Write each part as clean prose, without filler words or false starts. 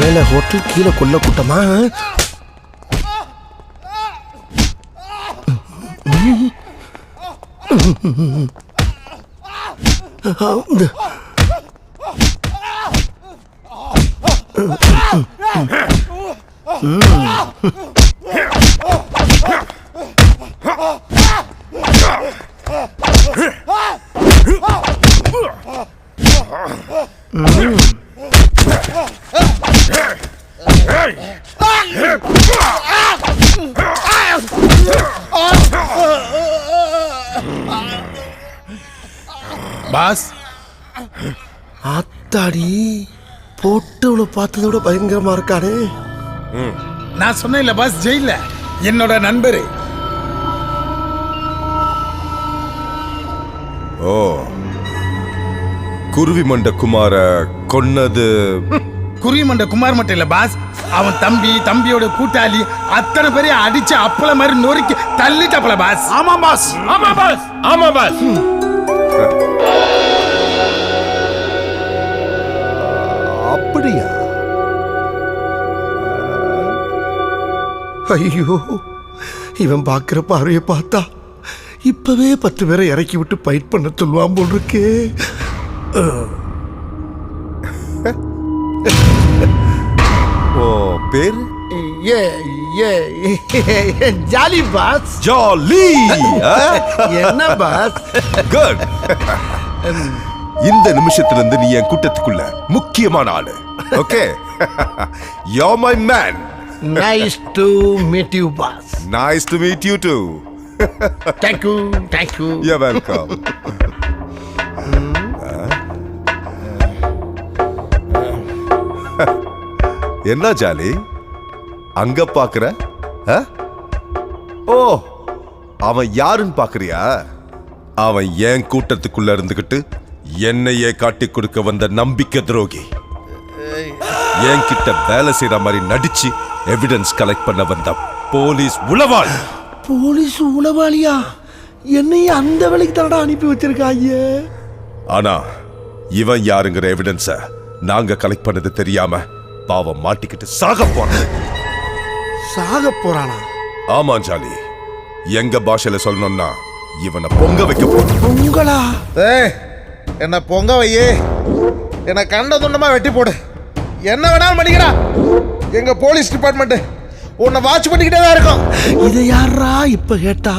மேல ஹோட்டல் கீழே கொல்ல கூட்டமா? பாஸ், ஆத்தாடி போட்டோல பார்த்ததை விட பயங்கரமா இருக்கானே. நான் சொன்னேன்ல பாஸ், ஜெயில என்னோட நண்பரு. ஓ, குருவி மண்ட குமார கொன்னது குருவி மண்ட குமார் மட்டும் இல்ல பாஸ், அவன் தம்பியோட கூட்டாளி அத்தனை பேரைய அடிச்சு அப்பள மாதிரி நொறுக்கி தள்ளிட்டப்பல பாஸ். ஆமா பாஸ், ஆமா பாஸ், ஆமா பாஸ். அப்படியா? ஐயோ, இவன் பார்க்கிற பார்வையை பார்த்தா இப்பவே 10 பேரை இறக்கி விட்டு ஃபைட் பண்ண சொல்லுவான் போல் இருக்கே. ஓ பேர் ஜாலி பாஸ். ஜாலி. என்ன பாஸ்? குட். இந்த நிமிஷத்துல இருந்து நீ என் கூட்டத்துக்குள்ள முக்கியமான ஆளு. Okay, you my man. Nice to meet you, boss. Nice to meet you too. Thank you, thank you. You're welcome. என்ன ஜாலி அங்க பாக்குற? ஓ, அவன் யாருன்னு பாக்குறியா? அவன் என் கூட்டத்துக்குள்ள இருந்துகிட்டு என்னையே காட்டி கொடுக்க வந்த நம்பிக்கை துரோகி. என்கிட்ட வேலை செய்யற மாதிரி நடிச்சு எவிடன்ஸ் கலெக்ட் பண்ண வந்த போலீஸ் உளவாளி. போலீஸ் உளவாளியா? என்னையே அந்த வேலைக்கு தானடா அனுப்பி வச்சிருக்காங்க. ஆனா இவன் யாருங்கிற எவிடன்ஸ நாங்க கலெக்ட் பண்ணது தெரியாம பாவம் மாட்டிக்கிட்டு சாக போறான். சாக போறானா? ஆமா ஜாலி, எங்க பாஷையில சொல்லணும்னா இவனை பொங்க வைக்க போறோம். உங்களா? என்ன பொங்க வையே, என்ன கண்ட துண்டமா வெட்டி போடு, என்ன வேணாலும் பண்ணிக்கிறா. எங்க போலீஸ் டிபார்ட்மெண்ட் உன்னை வாட்ச் பண்ணிக்கிட்டே தான் இருக்கும். இதை யாரா இப்ப கேட்டா?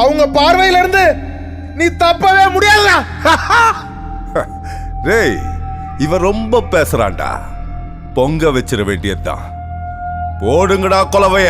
அவங்க பார்வையில இருந்து நீ தப்பவே முடியாதுடா. டேய், இவன் ரொம்ப பேசுறான்டா. பொங்க வச்சிட வேண்டியதுதான். போடுங்கடா கொலவைய.